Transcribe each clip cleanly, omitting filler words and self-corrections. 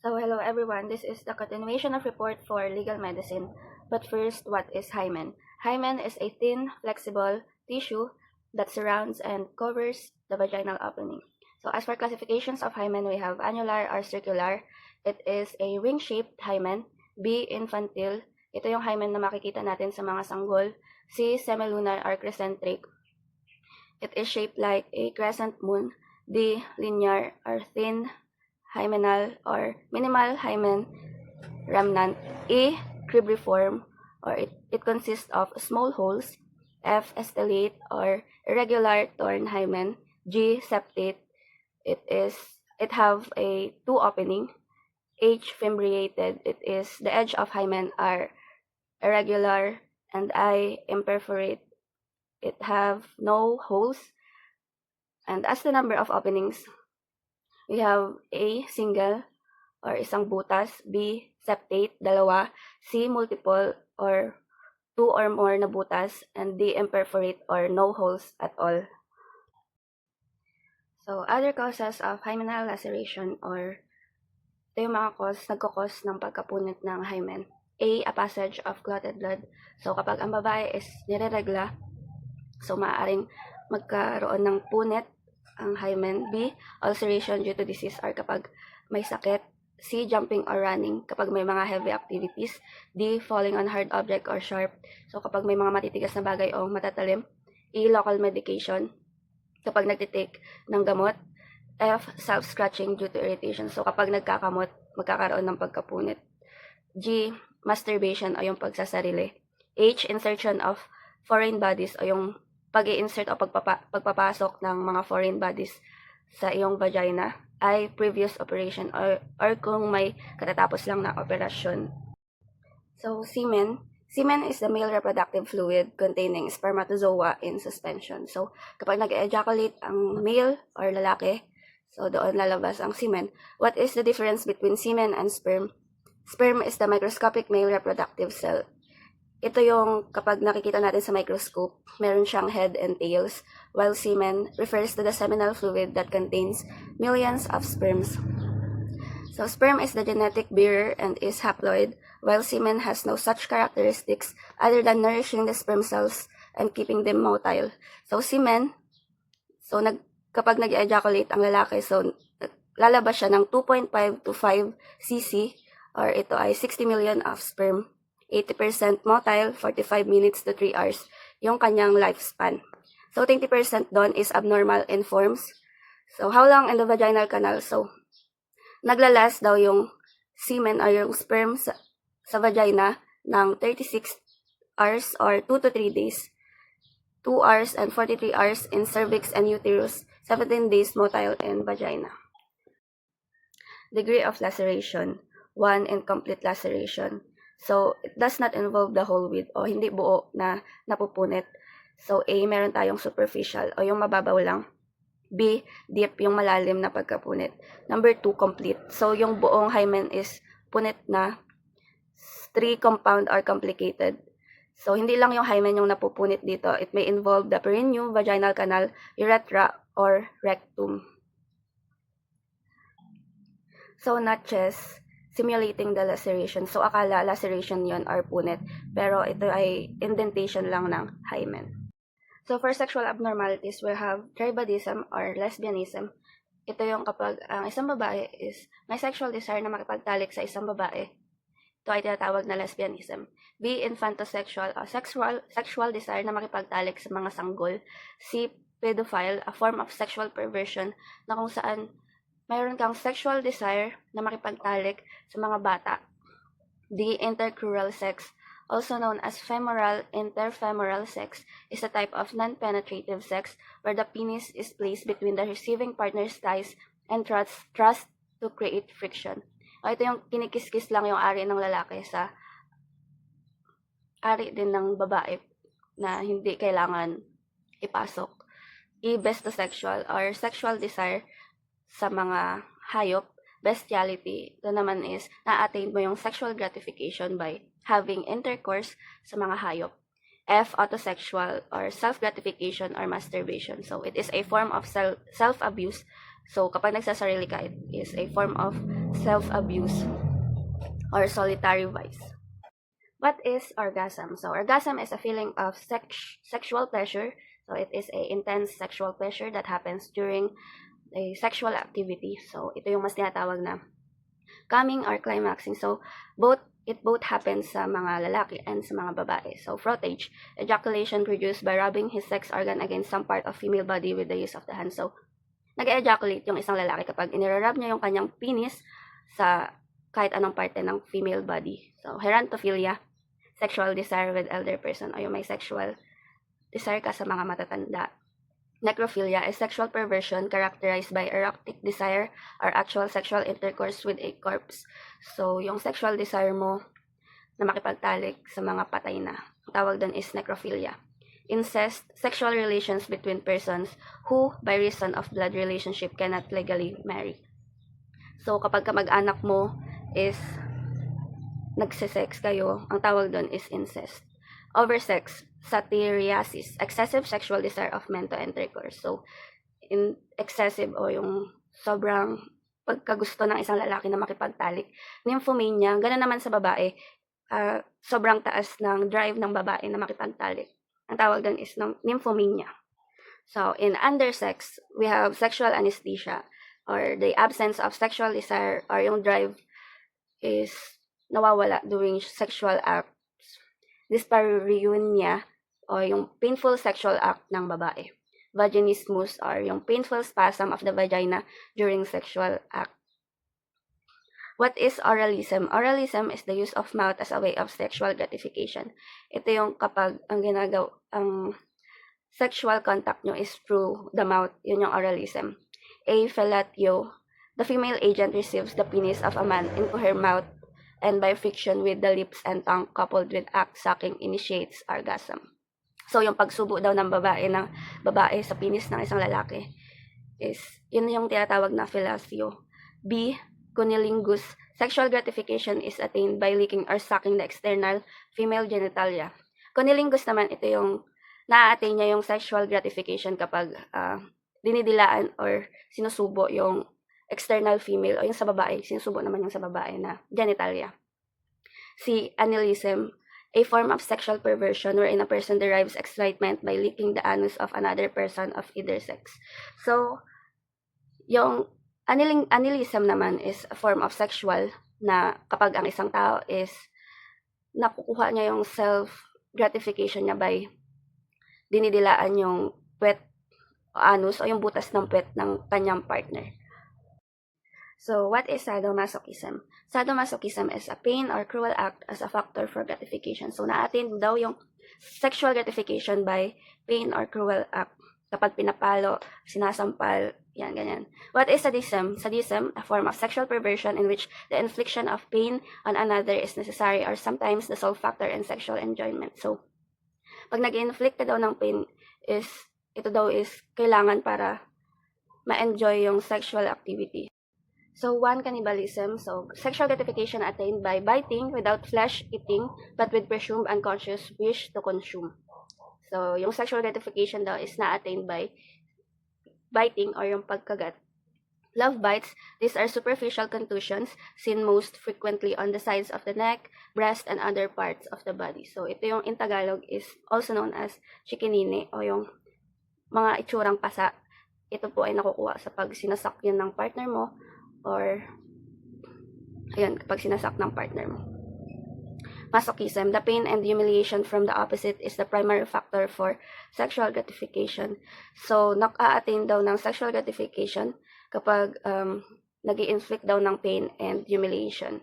So hello everyone, this is the continuation of report for legal medicine. But first, what is hymen? Hymen is a thin, flexible tissue that surrounds and covers the vaginal opening. So as for classifications of hymen, we have annular or circular. It is a ring-shaped hymen. B, infantile. Ito yung hymen na makikita natin sa mga sanggol. C, semilunar or crescentric. It is shaped like a crescent moon. D, linear or thin hymenal or minimal hymen remnant. E, cribriform, or it consists of small holes. F, stellate or irregular torn hymen. G, septate. It have a two opening. H, fimbriated. It is the edge of hymen are irregular. And I, imperforate. It have no holes. And as the number of openings, we have A, single or isang butas. B, septate, dalawa. C, multiple or two or more na butas. And D, imperforate or no holes at all. So, other causes of hymenal laceration or ito yung mga nagkakos ng pagkapunit ng hymen. A, a passage of clotted blood. So, kapag ang babae is nireregla, so maaaring magkaroon ng punit ang hymen. B, ulceration due to disease or kapag may sakit. C, jumping or running kapag may mga heavy activities. D, falling on hard object or sharp. So kapag may mga matitigas na bagay o matatalim. E, local medication kapag nagtitake ng gamot. F, self-scratching due to irritation. So kapag nagkakamot, magkakaroon ng pagkapunit. G, masturbation o yung pagsasarili. H, insertion of foreign bodies o yung pag-i-insert o pagpapasok ng mga foreign bodies sa iyong vagina. I, previous operation or kung may katatapos lang na operasyon. So, semen. Semen is the male reproductive fluid containing spermatozoa in suspension. So, kapag nag-ejaculate ang male or lalaki, so doon lalabas ang semen. What is the difference between semen and sperm? Sperm is the microscopic male reproductive cell. Ito yung kapag nakikita natin sa microscope, meron siyang head and tails, while semen refers to the seminal fluid that contains millions of sperms. So sperm is the genetic bearer and is haploid, while semen has no such characteristics other than nourishing the sperm cells and keeping them motile. So semen, kapag nag-ejaculate ang lalaki, so lalabas siya ng 2.5 to 5 cc, or ito ay 60 million of sperm. 80% motile, 45 minutes to 3 hours, yung kanyang lifespan. So, 20% doon is abnormal in forms. So, how long in the vaginal canal? So, naglalast daw yung semen or yung sperm sa vagina ng 36 hours or 2 to 3 days. 2 hours and 43 hours in cervix and uterus, 17 days motile in vagina. Degree of laceration. 1, incomplete laceration. So, it does not involve the whole width o hindi buo na napupunit. So, A, meron tayong superficial o yung mababaw lang. B, deep, yung malalim na pagkapunit. Number 2, complete. So, yung buong hymen is punit na. 3, compound or complicated. So, hindi lang yung hymen yung napupunit dito. It may involve the perineum, vaginal canal, urethra, or rectum. So, notches simulating the laceration. So, akala laceration yon or punit. Pero ito ay indentation lang ng hymen. So, for sexual abnormalities, we have tribadism or lesbianism. Ito yung kapag ang isang babae is may sexual desire na makipagtalik sa isang babae. Ito ay tinatawag na lesbianism. B, infantosexual o sexual desire na makipagtalik sa mga sanggol. C, pedophile, a form of sexual perversion na kung saan mayroon kang sexual desire na makipagtalik sa mga bata. D, intercrural sex, also known as femoral interfemoral sex, is a type of non-penetrative sex where the penis is placed between the receiving partner's thighs and thrust to create friction. O ito yung kinikis-kis lang yung ari ng lalaki sa ari din ng babae na hindi kailangan ipasok. E, bestosexual or sexual desire sa mga hayop. Bestiality, ito naman is na-attain mo yung sexual gratification by having intercourse sa mga hayop. F, autosexual or self-gratification or masturbation. So, it is a form of self-abuse So, kapag nagsasarili ka, it is a form of self-abuse or solitary vice. What is orgasm? So, orgasm is a feeling of sexual pleasure. So, it is a intense sexual pleasure that happens during a sexual activity. So, ito yung mas tinatawag na coming or climaxing. So, it both happens sa mga lalaki and sa mga babae. So, frottage, ejaculation produced by rubbing his sex organ against some part of female body with the use of the hand. So, nag-ejaculate yung isang lalaki kapag inirarab niya yung kanyang penis sa kahit anong parte ng female body. So, gerontophilia, sexual desire with elder person, o yung may sexual desire ka sa mga matatanda. Necrophilia is sexual perversion characterized by erotic desire or actual sexual intercourse with a corpse. So, yung sexual desire mo na makipagtalik sa mga patay na, ang tawag doon is necrophilia. Incest, sexual relations between persons who, by reason of blood relationship, cannot legally marry. So, kapag kamag-anak mo is nagsisex kayo, ang tawag doon is incest. Oversex, satyriasis, excessive sexual desire of men to intercourse. So, in excessive o yung sobrang pagkagusto ng isang lalaki na makipagtalik. Nymphomania, gano'n naman sa babae, sobrang taas ng drive ng babae na makipagtalik. Ang tawag doon is nymphomania. So, in undersex, we have sexual anesthesia or the absence of sexual desire or yung drive is nawawala during sexual acts. Dyspareunia o yung painful sexual act ng babae. Vaginismus or yung painful spasm of the vagina during sexual act. What is oralism? Oralism is the use of mouth as a way of sexual gratification. Ito yung kapag ang sexual contact nyo is through the mouth, yun yung oralism. A fellatio, the female agent receives the penis of a man into her mouth and by friction with the lips and tongue coupled with act sucking initiates orgasm. So, yung pagsubo daw ng babae sa penis ng isang lalaki is, yun yung tinatawag na fellatio. B, cunnilingus, sexual gratification is attained by licking or sucking the external female genitalia. Cunnilingus naman, ito yung na-attain niya yung sexual gratification kapag dinidilaan or sinusubo yung external female o yung sa babae, sinusubo naman yung sa babae na genitalia. C, anilism, a form of sexual perversion wherein a person derives excitement by licking the anus of another person of either sex. So, yung anilism naman is a form of sexual na kapag ang isang tao is nakukuha niya yung self-gratification niya by dinidilaan yung puwet o anus o yung butas ng puwet ng kanyang partner. So, what is sadomasochism? Sadomasochism is a pain or cruel act as a factor for gratification. So, na-attain daw yung sexual gratification by pain or cruel act. Kapag pinapalo, sinasampal, yan, ganyan. What is sadism? Sadism, a form of sexual perversion in which the infliction of pain on another is necessary or sometimes the sole factor in sexual enjoyment. So, pag nag-inflict ka daw ng pain, ito daw is kailangan para ma-enjoy yung sexual activity. So, 1, cannibalism. So, sexual gratification attained by biting without flesh eating but with presumed unconscious wish to consume. So, yung sexual gratification daw is na-attained by biting or yung pagkagat. Love bites, these are superficial contusions seen most frequently on the sides of the neck, breast, and other parts of the body. So, ito yung in Tagalog is also known as chikinini o yung mga itsurang pasa. Ito po ay nakukuha sa pag sinasak yun ng partner mo or ayan, kapag sinasak ng partner mo. Masochism, the pain and humiliation from the opposite is the primary factor for sexual gratification. So, naka-attain daw ng sexual gratification kapag nag-i-inflict daw ng pain and humiliation.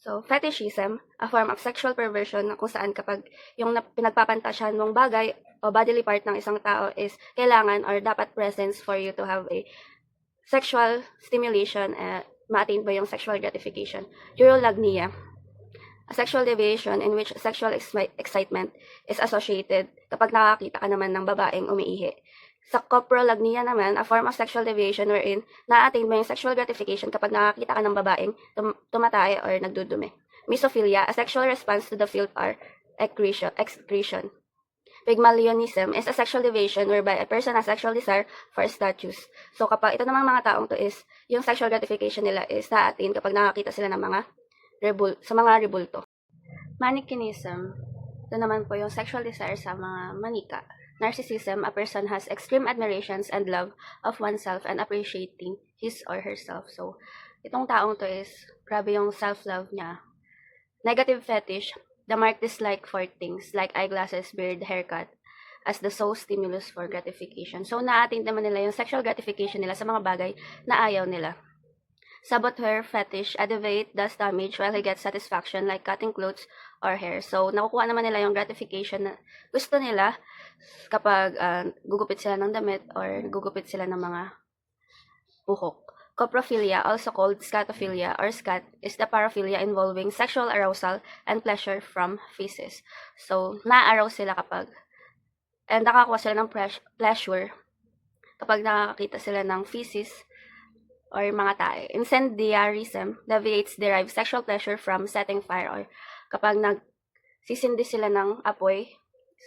So, fetishism, a form of sexual perversion na kung saan kapag yung pinagpapantasyan mong bagay o bodily part ng isang tao is kailangan or dapat presence for you to have a sexual stimulation, ma-attain ba yung sexual gratification. Urolagnia, a sexual deviation in which sexual excitement is associated kapag nakakita ka naman ng babaeng umiihi. Sa coprolagnia naman, a form of sexual deviation wherein na-attain mo yung sexual gratification kapag nakakita ka ng babaeng tumatay or nagdudumi. Misophilia, a sexual response to the filth or excretion. Pygmalionism is a sexual deviation whereby a person has sexual desire for status. So kapag ito namang mga taong to is, yung sexual gratification nila is na-attain kapag nakakita sila ng mga rebulto. Manichaeism, ito naman po yung sexual desire sa mga manika. Narcissism, a person has extreme admirations and love of oneself and appreciating his or herself. So, itong taong to is, grabe yung self-love niya. Negative fetish, the marked dislike for things like eyeglasses, beard, haircut, as the sole stimulus for gratification. So, na-attain naman nila yung sexual gratification nila sa mga bagay na ayaw nila. Saboteur fetish, Adivate does damage while he gets satisfaction like cutting clothes or hair. So, nakukuha naman nila yung gratification na gusto nila kapag gugupit sila ng damit or gugupit sila ng mga buhok. Coprophilia, also called scatophilia or scat, is the paraphilia involving sexual arousal and pleasure from feces. So, na-arouse sila and nakakuha sila ng pleasure kapag nakakita sila ng feces or mga tae. Incendiarism derives sexual pleasure from setting fire or kapag nagsisindi sila ng apoy,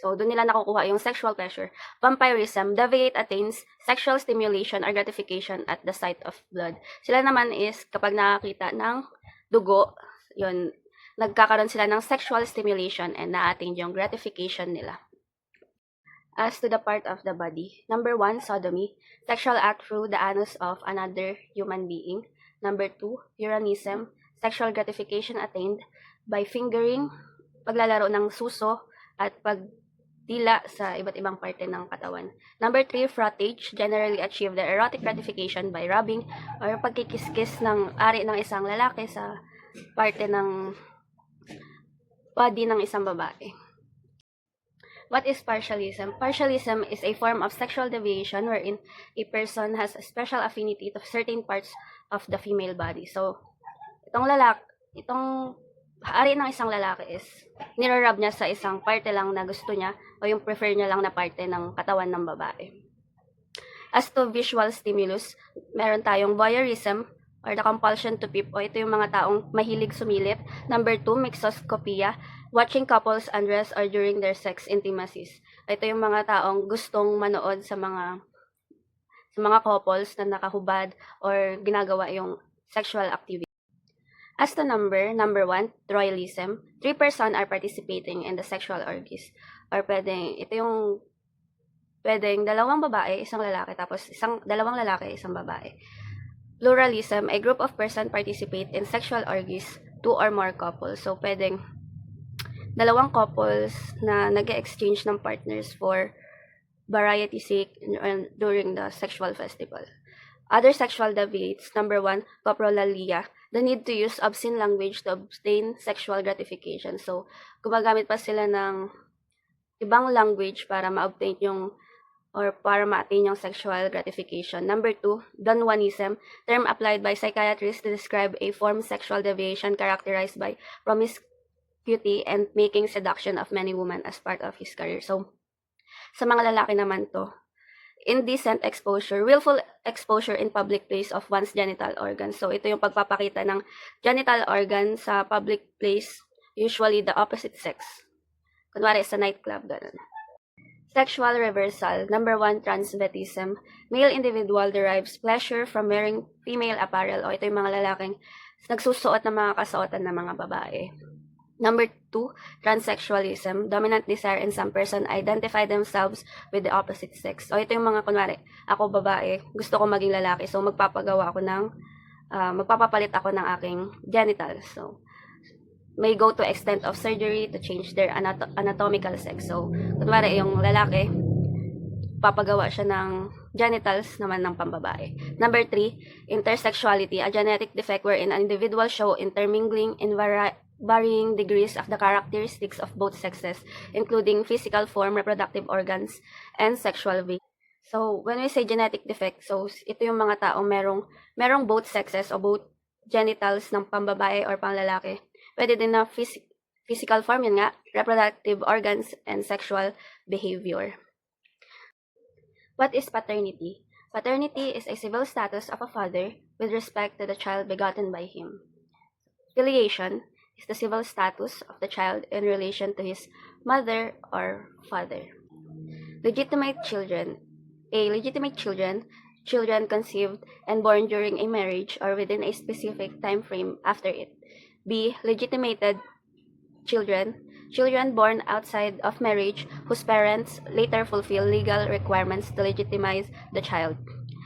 so doon nila nakukuha yung sexual pleasure. Vampirism attains sexual stimulation or gratification at the sight of blood. Sila naman is kapag nakakita ng dugo, yun, nagkakaroon sila ng sexual stimulation and na-attain yung gratification nila. As to the part of the body, number 1, sodomy, sexual act through the anus of another human being. Number 2, uranism, sexual gratification attained by fingering, paglalaro ng suso, at pagdila sa iba't ibang parte ng katawan. Number 3, frottage, generally achieve the erotic gratification by rubbing or pagkikiskis ng ari ng isang lalaki sa parte ng body ng isang babae. What is partialism? Partialism is a form of sexual deviation wherein a person has a special affinity to certain parts of the female body. So, itong hari ng isang lalaki is nirarab niya sa isang parte lang na gusto niya o yung prefer niya lang na parte ng katawan ng babae. As to visual stimulus, meron tayong voyeurism or the compulsion to peep, o ito yung mga taong mahilig sumilip. Number 2, mixoscopia, watching couples undress or during their sex intimacies. Ito yung mga taong gustong manood sa mga couples na nakahubad or ginagawa yung sexual activity. As to number 1, troilism, 3 person are participating in the sexual orgies. Or pwedeng 2 babae, isang lalaki, tapos 2 lalaki, isang babae. Pluralism, a group of person participate in sexual orgies, 2 or more couples. So, pwedeng 2 couples na nag-exchange ng partners for variety sake during the sexual festival. Other sexual deviates, number 1, coprolalia, the need to use obscene language to obtain sexual gratification. So, gumagamit pa sila ng ibang language para ma-obtain yung or para ma-attain yung sexual gratification. Number 2, Dunwanism, term applied by psychiatrists to describe a form sexual deviation characterized by promiscuity and making seduction of many women as part of his career. So, sa mga lalaki naman to, indecent exposure, willful exposure in public place of one's genital organs. So, ito yung pagpapakita ng genital organ sa public place, usually the opposite sex. Kunwari sa nightclub, ganun. Sexual reversal. Number 1, transvestism. Male individual derives pleasure from wearing female apparel. O ito yung mga lalaking nagsusuot ng mga kasuotan ng mga babae. Number 2, transsexualism. Dominant desire in some person identify themselves with the opposite sex. O ito yung mga kunwari, ako babae, gusto ko maging lalaki. So magpapapalit ako ng aking genitals. So, may go to extent of surgery to change their anatomical sex. So, kunwari yung lalaki, papagawa siya ng genitals naman ng pambabae. Number 3, intersexuality, a genetic defect wherein an individual show intermingling in varying degrees of the characteristics of both sexes, including physical form, reproductive organs, and sexual behavior. So, when we say genetic defect, so ito yung mga taong merong both sexes o both genitals ng pambabae or panglalaki. Pwede din na physical form, yun nga, reproductive organs, and sexual behavior. What is paternity? Paternity is a civil status of a father with respect to the child begotten by him. Filiation is the civil status of the child in relation to his mother or father. Legitimate children. A. Legitimate children. Children conceived and born during a marriage or within a specific time frame after it. B. Legitimated children. Children born outside of marriage whose parents later fulfill legal requirements to legitimize the child.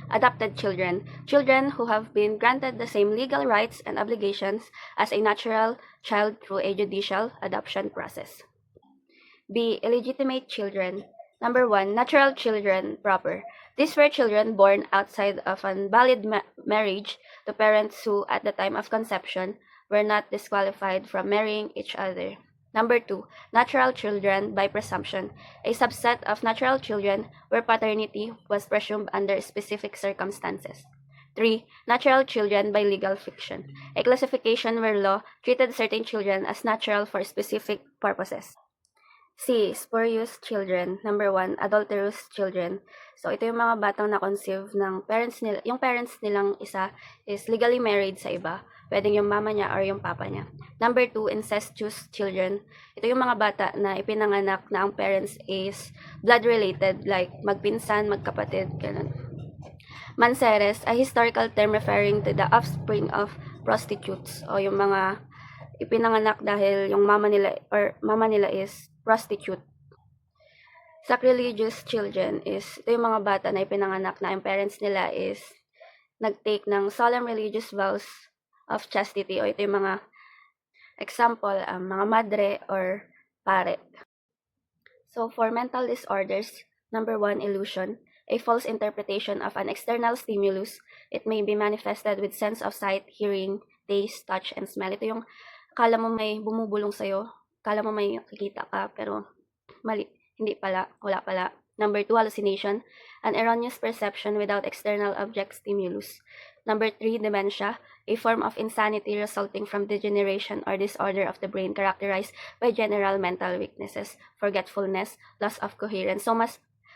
Adopted children. Children who have been granted the same legal rights and obligations as a natural child through a judicial adoption process. B. Illegitimate children. Number 1. Natural children proper. These were children born outside of an valid marriage to parents who, at the time of conception, were not disqualified from marrying each other. Number 2. Natural children by presumption. A subset of natural children where paternity was presumed under specific circumstances. 3. Natural children by legal fiction. A classification where law treated certain children as natural for specific purposes. C. Spurious children. Number 1. Adulterous children. So, ito yung mga batang na-conceive ng parents nila. Yung parents nilang isa is legally married sa iba. Pwedeng yung mama niya or yung papa niya. Number 2. Incestuous children. Ito yung mga bata na ipinanganak na ang parents is blood-related, like magpinsan, magkapatid, ganun. Manseres, a historical term referring to the offspring of prostitutes o yung mga ipinanganak dahil yung mama nila is prostitute. Sacrilegious children is ito yung mga bata na ipinanganak na yung parents nila is nag-take ng solemn religious vows of chastity o ito yung mga example, mga madre or pare. So for mental disorders, number 1, illusion, a false interpretation of an external stimulus. It may be manifested with sense of sight, hearing, taste, touch, and smell. Ito yung akala mo may bumubulong sa'yo, akala mo may nakikita ka, pero mali, hindi pala, wala pala. Number 2, hallucination, an erroneous perception without external object stimulus. Number 3, dementia, a form of insanity resulting from degeneration or disorder of the brain characterized by general mental weaknesses, forgetfulness, loss of coherence.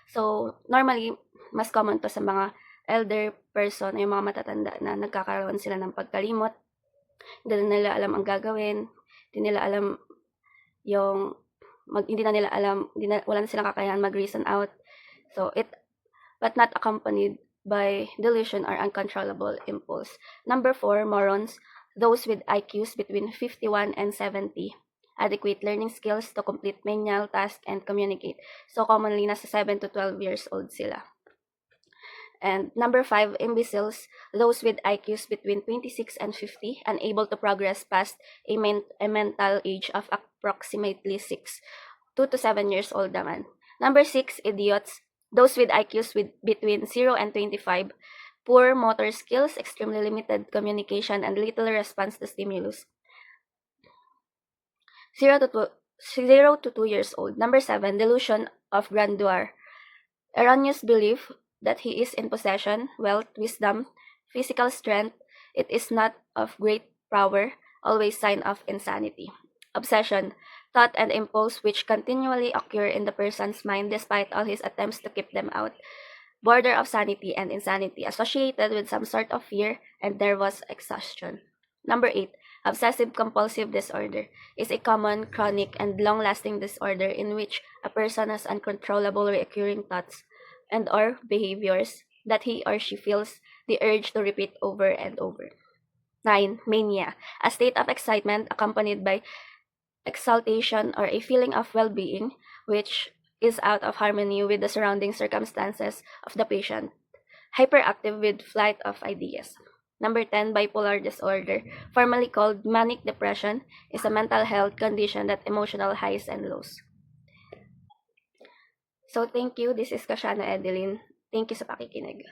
So normally, mas common to sa mga elder person, yung mga matatanda na nagkakaroon sila ng pagkalimot, hindi na nila alam ang gagawin, hindi nila alam wala na silang kakayahan mag-reason out. So, but not accompanied by delusion or uncontrollable impulse. Number 4, morons, those with IQs between 51 and 70. Adequate learning skills to complete menial tasks and communicate. So, commonly, nasa 7 to 12 years old sila. And number 5, imbeciles, those with IQs between 26 and 50, unable to progress past a mental age of approximately 2 to 7 years old naman. Number 6, idiots, those with IQs between 0 and 25, poor motor skills, extremely limited communication, and little response to stimulus. 0 to 2 years old. Number 7, delusion of grandeur, erroneous belief that he is in possession, wealth, wisdom, physical strength. It is not of great power, always sign of insanity. Obsession, thought and impulse which continually occur in the person's mind despite all his attempts to keep them out. Border of sanity and insanity, associated with some sort of fear and nervous exhaustion. Number 8, obsessive-compulsive disorder is a common, chronic, and long-lasting disorder in which a person has uncontrollable recurring thoughts and or behaviors that he or she feels the urge to repeat over and over. 9, mania, a state of excitement accompanied by exaltation or a feeling of well-being which is out of harmony with the surrounding circumstances of the patient. Hyperactive with flight of ideas. Number 10, bipolar disorder, formerly called manic depression, is a mental health condition that emotional highs and lows. So thank you. This is Kashana Edeline. Thank you sa pakikinig.